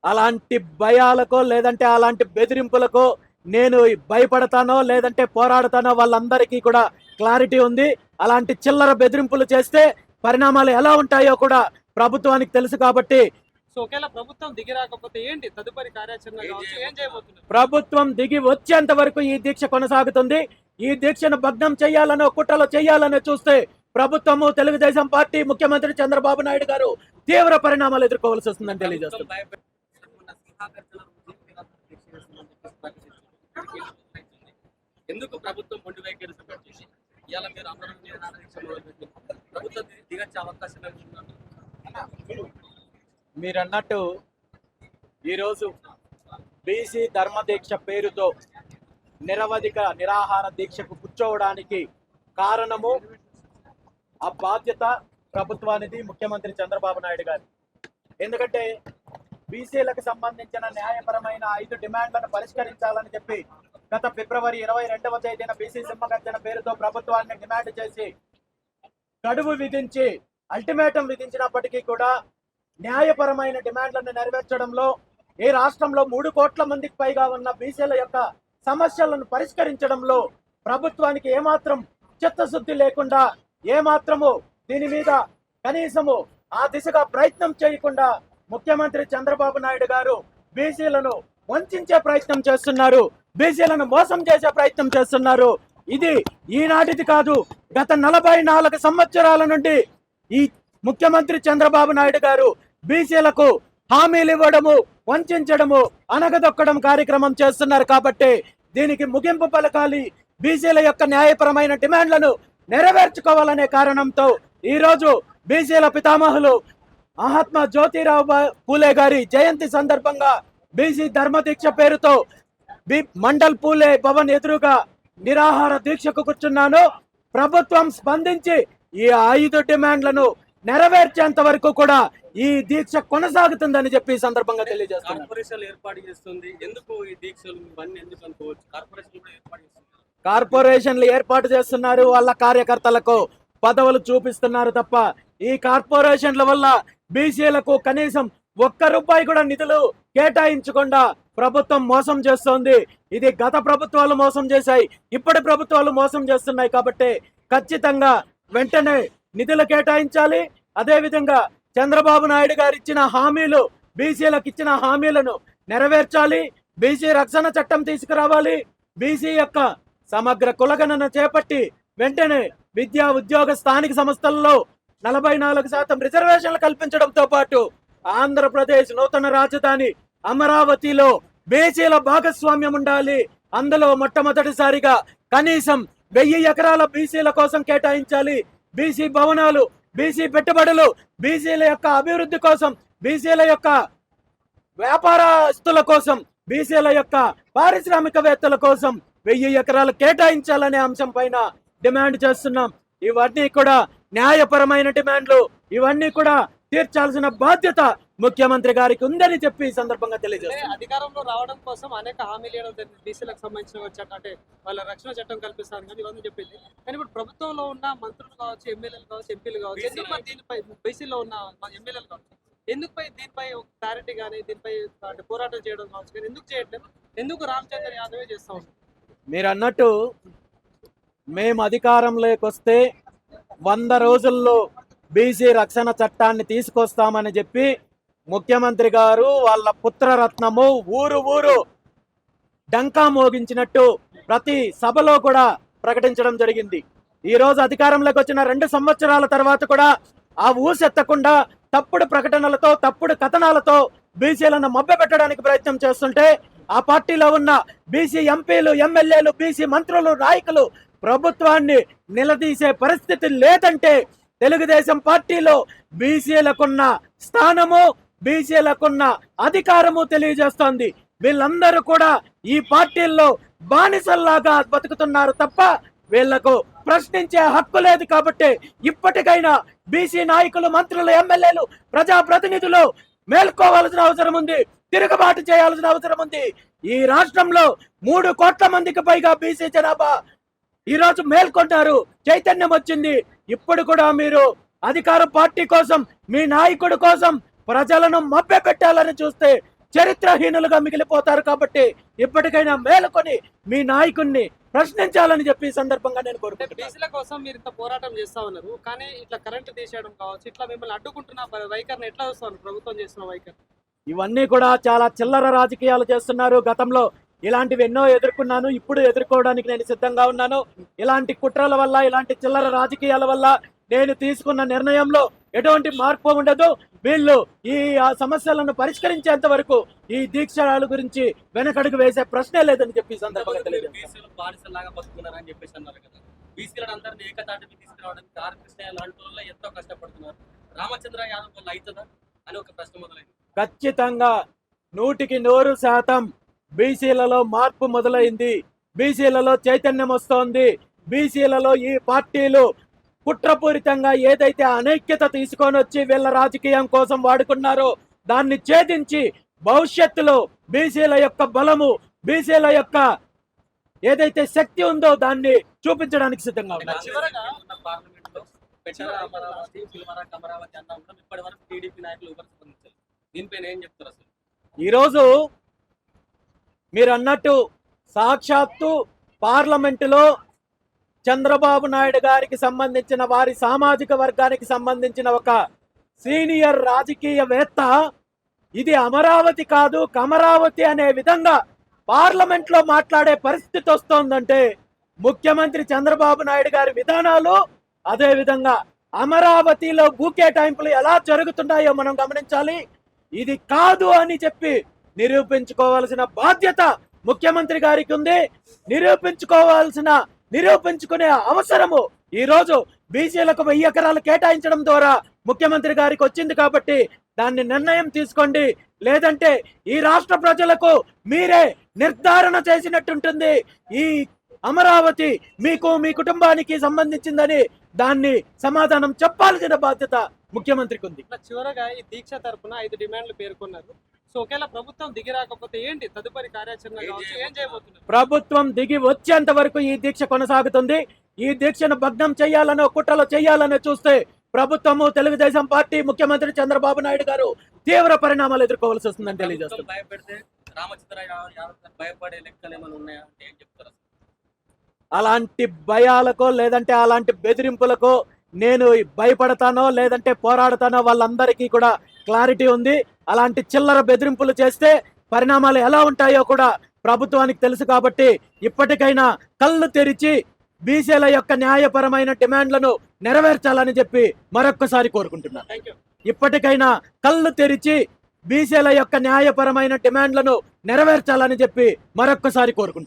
అలాంటి భయాలకో లేదంటే అలాంటి బెదిరింపులకో నేను భయపడతానో లేదంటే పోరాడతానో వాళ్ళందరికీ కూడా క్లారిటీ ఉంది. అలాంటి చిల్లర బెదిరింపులు చేస్తే పరిణామాలు ఎలా ఉంటాయో కూడా ప్రభుత్వానికి తెలుసు కాబట్టి సో ఒకవేళ ప్రభుత్వం దిగి రాకపోతే ఏంటి తదుపరి కార్యాచరణ కావచ్చు, ఏం చేయబోతున్నారు? ప్రభుత్వం దిగి వచ్చేంత వరకు ఈ దీక్ష కొనసాగుతుంది. ఈ దీక్షను భగ్నం చేయాలనో కుట్రలు చేయాలనో చూస్తే ప్రభుత్వము, తెలుగుదేశం పార్టీ, ముఖ్యమంత్రి చంద్రబాబు నాయుడు గారు తీవ్ర పరిణామాలు ఎదుర్కోవాల్సి వస్తుందని తెలియజేస్తుంది. ఎందుకు ప్రభుత్వం మొండి వైఖరి చేసి ఇవాళ మీరు అందరూ ప్రభుత్వం దిగొచ్చే అవకాశం మీరు అన్నట్టు ఈరోజు బీసీ ధర్మదీక్ష పేరుతో నిరవధిక నిరాహార దీక్షకు కూర్చోవడానికి కారణము ఆ బాధ్యత ప్రభుత్వానికి, ముఖ్యమంత్రి చంద్రబాబు నాయుడు గారు. ఎందుకంటే బీసీలకు సంబంధించిన న్యాయపరమైన 5 డిమాండ్లను పరిష్కరించాలని చెప్పి గత ఫిబ్రవరి 22వ తేదీన బీసీ సింహగర్జన పేరుతో ప్రభుత్వాన్ని డిమాండ్ చేసి గడువు విధించి అల్టిమేటం విధించినప్పటికీ కూడా న్యాయపరమైన డిమాండ్లను నెరవేర్చడంలో ఈ రాష్ట్రంలో 3 కోట్ల మందికి పైగా ఉన్న బీసీల యొక్క సమస్యలను పరిష్కరించడంలో ప్రభుత్వానికి ఏమాత్రం చిత్తశుద్ధి లేకుండా, ఏమాత్రము దీని మీద కనీసము ఆ దిశగా ప్రయత్నం చేయకుండా ముఖ్యమంత్రి చంద్రబాబు నాయుడు గారు బీసీలను వంచే ప్రయత్నం చేస్తున్నారు, బీసీలను మోసం చేసే ప్రయత్నం చేస్తున్నారు. ఇది ఈనాటిది కాదు, గత 44 సంవత్సరాల నుండి ఈ ముఖ్యమంత్రి చంద్రబాబు నాయుడు గారు బీసీలకు హామీలు ఇవ్వడము, వంచడము, అనగదొక్కడం కార్యక్రమం చేస్తున్నారు. కాబట్టి దీనికి ముగింపు పలకాలి. బీసీల యొక్క న్యాయపరమైన డిమాండ్లను నెరవేర్చుకోవాలనే కారణంతో ఈరోజు బీసీల పితామహులు మహాత్మా జ్యోతిరావు పూలే గారి జయంతి సందర్భంగా బీసీ ధర్మదీక్ష పేరుతో మండల్ పూలే భవన్ ఎదురుగా నిరాహార దీక్షకు కూర్చున్నాను. ప్రభుత్వం స్పందించి ఈ 5 డిమాండ్లను నెరవేర్చేంత వరకు కూడా ఈ దీక్ష కొనసాగుతుందని చెప్పి ఈ సందర్భంగా తెలియజేస్తున్నారు. కార్పొరేషన్ ఏర్పాటు చేస్తుంది, ఎందుకు ఈ దీక్షలు ఇవన్నీ ఎందుకు అనుకోవచ్చు? కార్పొరేషన్లు ఏర్పాటు చేస్తున్నారు, వాళ్ళ కార్యకర్తలకు పదవులు చూపిస్తున్నారు తప్ప ఈ కార్పొరేషన్ల వల్ల బీసీలకు కనీసం ₹1 కూడా నిధులు కేటాయించకుండా ప్రభుత్వం మోసం చేస్తోంది. ఇది గత ప్రభుత్వాలు మోసం చేశాయి, ఇప్పటి ప్రభుత్వాలు మోసం చేస్తున్నాయి. కాబట్టి ఖచ్చితంగా వెంటనే నిధులు కేటాయించాలి. అదేవిధంగా చంద్రబాబు నాయుడు గారు ఇచ్చిన హామీలు, బీసీలకు ఇచ్చిన హామీలను నెరవేర్చాలి. బీసీ రక్షణ చట్టం తీసుకురావాలి. బీసీ యొక్క సమగ్ర కులగణన చేపట్టి వెంటనే విద్యా, ఉద్యోగ, స్థానిక సంస్థల్లో 44% రిజర్వేషన్లు కల్పించడంతో పాటు ఆంధ్రప్రదేశ్ నూతన రాజధాని అమరావతిలో బీసీల భాగస్వామ్యం ఉండాలి. అందులో మొట్టమొదటిసారిగా కనీసం 1000 ఎకరాల బీసీల కోసం కేటాయించాలి. బీసీ భవనాలు, బీసీ పెట్టుబడులు, బీసీల యొక్క అభివృద్ధి కోసం, బీసీల యొక్క వ్యాపారస్తుల కోసం, బీసీల యొక్క పారిశ్రామికవేత్తల కోసం 1000 ఎకరాలు కేటాయించాలనే అంశం పైన డిమాండ్ చేస్తున్నాం. ఇవన్నీ కూడా న్యాయపరమైన డిమాండ్లు, ఇవన్నీ కూడా తీర్చాల్సిన బాధ్యత ముఖ్యమంత్రి గారికి ఉందని చెప్పి ఈ సందర్భంగా తెలియజేస్తారు. అధికారంలో రావడం కోసం అనేక హామీలు బీసీలకు సంబంధించిన చట్టం, అంటే వాళ్ళ రక్షణ చట్టం కల్పిస్తారు కానీ ఇవన్నీ చెప్పింది. కానీ ఇప్పుడు ప్రభుత్వంలో ఉన్న మంత్రులు కావచ్చు, ఎమ్మెల్యేలు కావచ్చు, ఎంపీలు కావచ్చు, ఎందుకు దీనిపై బీసీలో ఉన్న ఎమ్మెల్యేలు కావచ్చు, ఎందుకు దీనిపై క్లారిటీ కానీ దీనిపై పోరాటం చేయడం కావచ్చు కానీ ఎందుకు చేయట్లేదు? ఎందుకు రామచంద్ర యాదవే చేస్తా ఉంటారు? మీరు అన్నట్టు మేము అధికారంలోకి వస్తే 100 రోజుల్లో బీసీ రక్షణ చట్టాన్ని తీసుకొస్తామని చెప్పి ముఖ్యమంత్రి గారు వాళ్ళ పుత్రరత్నము ఊరు డంకా మోగించినట్టు ప్రతి సభలో కూడా ప్రకటించడం జరిగింది. ఈ రోజు అధికారంలోకి వచ్చిన 2 సంవత్సరాల తర్వాత కూడా ఆ ఊసెత్తకుండా తప్పుడు ప్రకటనలతో, తప్పుడు కథనాలతో బీసీలను మభ్యపెట్టడానికి ప్రయత్నం చేస్తుంటే ఆ పార్టీలో ఉన్న బీసీ ఎంపీలు, ఎమ్మెల్యేలు, బీసీ మంత్రులు, నాయకులు ప్రభుత్వాన్ని నిలదీసే పరిస్థితి లేదంటే తెలుగుదేశం పార్టీలో బీసీలకున్న స్థానము, బీసీలకున్న అధికారము తెలియజేస్తోంది. వీళ్ళందరూ కూడా ఈ పార్టీల్లో బానిసల్లాగా బతుకుతున్నారు తప్ప వీళ్లకు ప్రశ్నించే హక్కు లేదు. కాబట్టి ఇప్పటికైనా బీసీ నాయకులు, మంత్రులు, ఎమ్మెల్యేలు, ప్రజాప్రతినిధులు మేల్కోవాల్సిన అవసరం ఉంది, తిరుగుబాటు చేయాల్సిన అవసరం ఉంది. ఈ రాష్ట్రంలో 3 కోట్ల మందికి పైగా బీసీ జనాభా ఈరోజు మేల్కొంటారు, చైతన్యం వచ్చింది. ఇప్పుడు కూడా మీరు అధికార పార్టీ కోసం, మీ నాయకుడి కోసం ప్రజలను మభ్యపెట్టాలని చూస్తే చరిత్రహీనులుగా మిగిలిపోతారు. కాబట్టి ఇప్పటికైనా మేలుకొని మీ నాయకుడిని ప్రశ్నించాలని చెప్పి ఈ సందర్భంగా నేను అంటే కోరుకుంటున్నాను. బీసీల కోసం మీరు ఇంత పోరాటం చేస్తా ఉన్నారు, కానీ ఇట్లా కరెంట్ తీసేయడం కావచ్చు, ఇట్లా మిమ్మల్ని అడ్డుకుంటున్న వైఖరిని ఎట్లా చూస్తారు ప్రభుత్వం చేస్తున్న వైఖరి? ఇవన్నీ కూడా చాలా చిల్లర రాజకీయాలు చేస్తున్నారు. గతంలో ఇలాంటివి ఎన్నో ఎదుర్కొన్నాను, ఇప్పుడు ఎదుర్కోవడానికి నేను సిద్ధంగా ఉన్నాను. ఇలాంటి కుట్రల వల్ల, ఇలాంటి చిల్లర రాజకీయాల వల్ల నేను తీసుకున్న నిర్ణయంలో ఎటువంటి మార్పు ఉండదు. వీళ్ళు ఈ సమస్యలను పరిష్కరించేంత వరకు ఈ దీక్షల గురించి వెనకడుగు వేసే ప్రశ్నే లేదని చెప్పి ఈ సందర్భంగా తెలియజేస్తాను. బీసీలు బానిసలాగా బతుకున్నారని చెప్పేసి అన్నారు కదా. బీసీలను అందరినీ ఏకతాటికి తీసుకురావడానికి ఆర్ కృష్ణయ్య లాంటి వాళ్ళు ఎంతో కష్టపడుతున్నారు. రామచంద్ర యాదవ్ వల్ల అవుతుందా అని ఒక ప్రశ్న మొదలైంది. ఖచ్చితంగా 100% బీసీలలో మార్పు మొదలైంది. బీసీలలో చైతన్యం వస్తోంది. బీసీలలో ఈ పార్టీలు కుట్రపూరితంగా ఏదైతే అనైక్యత తీసుకొని వచ్చి వీళ్ళ రాజకీయం కోసం వాడుకున్నారో దాన్ని ఛేదించి భవిష్యత్తులో బీసీల యొక్క బలము, బీసీల యొక్క ఏదైతే శక్తి ఉందో దాన్ని చూపించడానికి సిద్ధంగా ఉన్నారు. చివరగా పార్లమెంట్ లో పెట్టారు అమరావతి, పిలవరాక అమరావతి అన్నా కూడా ఇప్పటి వరకు టీడీపీ నాయకులు ఎవరు స్పందించారు. దీనిపైన ఏం చెప్తారు అసలు? ఈరోజు మీరు అన్నట్టు సాక్షాత్తు పార్లమెంటులో చంద్రబాబు నాయుడు గారికి సంబంధించిన వారి సామాజిక వర్గానికి సంబంధించిన ఒక సీనియర్ రాజకీయవేత్త ఇది అమరావతి కాదు కమరావతి అనే విధంగా పార్లమెంట్లో మాట్లాడే పరిస్థితి వస్తోందంటే ముఖ్యమంత్రి చంద్రబాబు నాయుడు గారి విధానాలు, అదే విధంగా అమరావతిలో భూకేటాయింపులు ఎలా జరుగుతున్నాయో మనం గమనించాలి. ఇది కాదు అని చెప్పి నిరూపించుకోవాల్సిన బాధ్యత ముఖ్యమంత్రి గారికి ఉంది. నిరూపించుకునే అవసరము ఈ రోజు బీసీలకు 1000 ఎకరాలు కేటాయించడం ద్వారా ముఖ్యమంత్రి గారికి వచ్చింది. కాబట్టి దాన్ని నిర్ణయం తీసుకోండి, లేదంటే ఈ రాష్ట్ర ప్రజలకు మీరే నిర్ధారణ చేసినట్టుంటుంది. ఈ అమరావతి మీకు, మీ కుటుంబానికి సంబంధించిందని దాన్ని సమాధానం చెప్పాల్సిన బాధ్యత ముఖ్యమంత్రికి ఉంది. ఇట్లా చివరగా ఈ దీక్ష తరపున 5 డిమాండ్లు పేర్కొన్నారు. సో ఒకవేళ ప్రభుత్వం దిగి రాకపోతే ఏంటి తదుపరి కార్యాచరణ కావచ్చు, ఏం చేయబోతున్నారు? ప్రభుత్వం దిగి వచ్చేంత వరకు ఈ దీక్ష కొనసాగుతుంది. ఈ దీక్షను భగ్నం చేయాలనో కుట్రలు చేయాలనో చూస్తే ప్రభుత్వము, తెలుగుదేశం పార్టీ, ముఖ్యమంత్రి చంద్రబాబు నాయుడు గారు తీవ్ర పరిణామాలు ఎదుర్కోవాల్సి వస్తుందని తెలియజేస్తుంది. భయపెడితే రామచంద్ర యాదవ్ భయపడే లెక్కలు ఏమైనా ఉన్నాయా అంటే ఏం చెప్తారు? అలాంటి భయాలకో లేదంటే అలాంటి బెదిరింపులకో నేను భయపడతానో లేదంటే పోరాడతానో వాళ్ళందరికీ కూడా క్లారిటీ ఉంది. అలాంటి చిల్లర బెదిరింపులు చేస్తే పరిణామాలు ఎలా ఉంటాయో కూడా ప్రభుత్వానికి తెలుసు. కాబట్టి ఇప్పటికైనా కళ్ళు తెరిచి బీసీల యొక్క న్యాయపరమైన డిమాండ్లను నెరవేర్చాలని చెప్పి మరొక్కసారి కోరుకుంటున్నాను. ఇప్పటికైనా కళ్ళు తెరిచి బీసీల యొక్క న్యాయపరమైన డిమాండ్లను నెరవేర్చాలని చెప్పి మరొక్కసారి కోరుకుంటున్నాను.